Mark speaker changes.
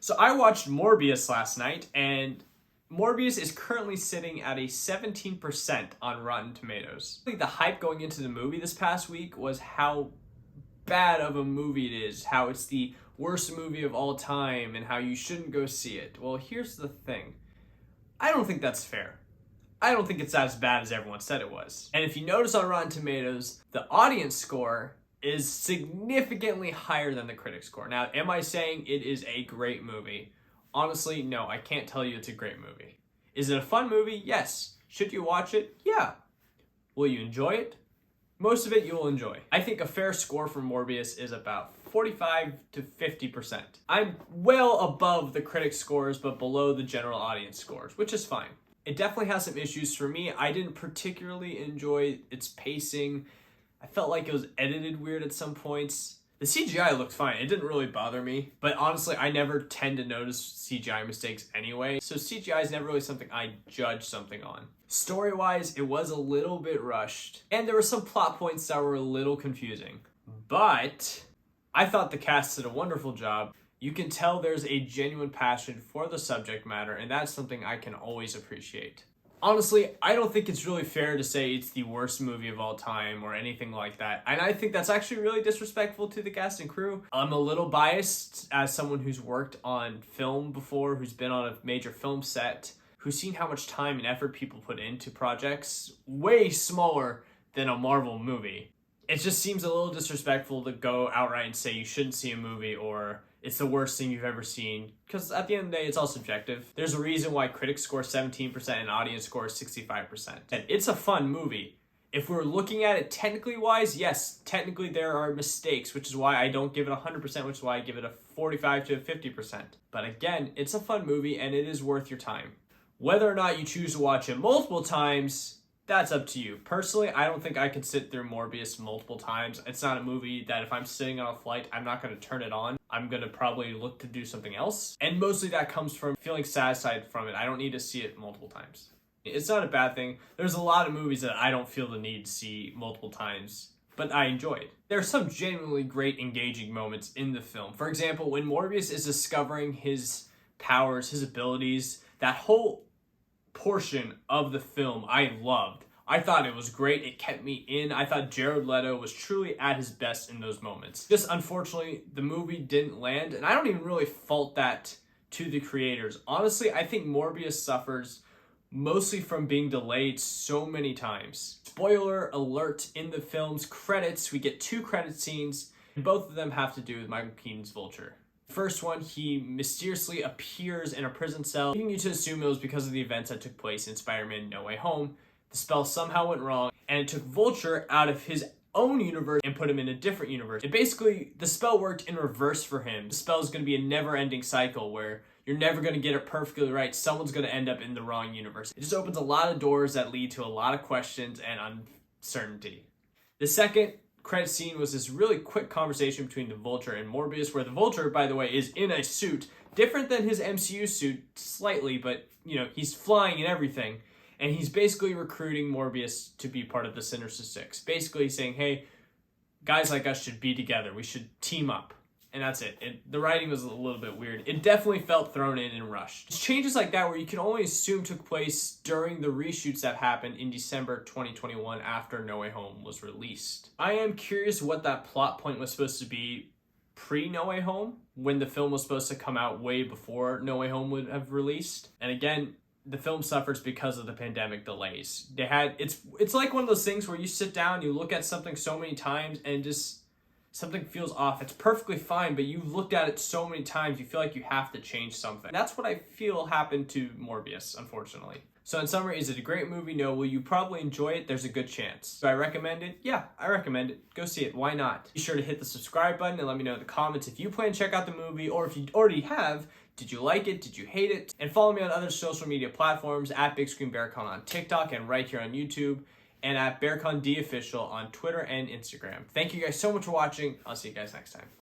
Speaker 1: So I watched Morbius last night, and Morbius is currently sitting at a 17% on Rotten Tomatoes. I think the hype going into the movie this past week was how bad of a movie it is, how it's the worst movie of all time, and how you shouldn't go see it. Well, here's the thing. I don't think that's fair. I don't think it's as bad as everyone said it was. And if you notice on Rotten Tomatoes, the audience score is significantly higher than the critic score. Now, am I saying it is a great movie? Honestly, no, I can't tell you it's a great movie. Is it a fun movie? Yes. Should you watch it? Yeah. Will you enjoy it? Most of it you will enjoy. I think a fair score for Morbius is about 45 to 50%. I'm well above the critic scores, but below the general audience scores, which is fine. It definitely has some issues for me. I didn't particularly enjoy its pacing. I felt like it was edited weird at some points. The CGI looked fine. It didn't really bother me. But honestly, I never tend to notice CGI mistakes anyway. So CGI is never really something I judge something on. Story-wise, it was a little bit rushed. And there were some plot points that were a little confusing. But I thought the cast did a wonderful job. You can tell there's a genuine passion for the subject matter, and that's something I can always appreciate. Honestly, I don't think it's really fair to say it's the worst movie of all time or anything like that. And I think that's actually really disrespectful to the cast and crew. I'm a little biased as someone who's worked on film before, who's been on a major film set, who's seen how much time and effort people put into projects way smaller than a Marvel movie. It just seems a little disrespectful to go outright and say you shouldn't see a movie or it's the worst thing you've ever seen, because at the end of the day, it's all subjective. There's a reason why critics score 17% and audience score 65%. And it's a fun movie. If we're looking at it technically wise, yes, technically there are mistakes, which is why I don't give it 100%, which is why I give it a 45 to 50%. But again, it's a fun movie and it is worth your time. Whether or not you choose to watch it multiple times, that's up to you. Personally, I don't think I could sit through Morbius multiple times. It's not a movie that if I'm sitting on a flight, I'm not going to turn it on. I'm going to probably look to do something else. And mostly that comes from feeling satisfied from it. I don't need to see it multiple times. It's not a bad thing. There's a lot of movies that I don't feel the need to see multiple times, but I enjoy it. There are some genuinely great engaging moments in the film. For example, when Morbius is discovering his powers, his abilities, that whole portion of the film I loved. I thought it was great. It kept me in. I thought Jared Leto was truly at his best in those moments. Just unfortunately, the movie didn't land, and I don't even really fault that to the creators. Honestly, I think Morbius suffers mostly from being delayed so many times. Spoiler alert, in the film's credits, we get 2 credit scenes, and both of them have to do with Michael Keaton's Vulture. First one, he mysteriously appears in a prison cell, leading you to assume it was because of the events that took place in Spider-Man No Way Home. The spell somehow went wrong, and it took Vulture out of his own universe and put him in a different universe. And basically, the spell worked in reverse for him. The spell is going to be a never-ending cycle where you're never going to get it perfectly right. Someone's going to end up in the wrong universe. It just opens a lot of doors that lead to a lot of questions and uncertainty. The second credit scene was this really quick conversation between the Vulture and Morbius, where the Vulture, by the way, is in a suit different than his MCU suit slightly, but he's flying and everything, and he's basically recruiting Morbius to be part of the Sinister Six, basically saying, hey, guys like us should be together, we should team up. And that's it. The writing was a little bit weird. It definitely felt thrown in and rushed. It's changes like that where you can only assume took place during the reshoots that happened in December 2021 after No Way Home was released. I am curious what that plot point was supposed to be pre-No Way Home, when the film was supposed to come out way before No Way Home would have released. And again, the film suffers because of the pandemic delays. It's like one of those things where you sit down, you look at something so many times and just something feels off. It's perfectly fine, but you've looked at it so many times, you feel like you have to change something. That's what I feel happened to Morbius, unfortunately. So in summary, is it a great movie? No. Will you probably enjoy it? There's a good chance. Do I recommend it? Yeah, I recommend it. Go see it. Why not? Be sure to hit the subscribe button and let me know in the comments if you plan to check out the movie, or if you already have, did you like it? Did you hate it? And follow me on other social media platforms at Big Screen Bearcon on TikTok and right here on YouTube, and at BearconDOfficial on Twitter and Instagram. Thank you guys so much for watching. I'll see you guys next time.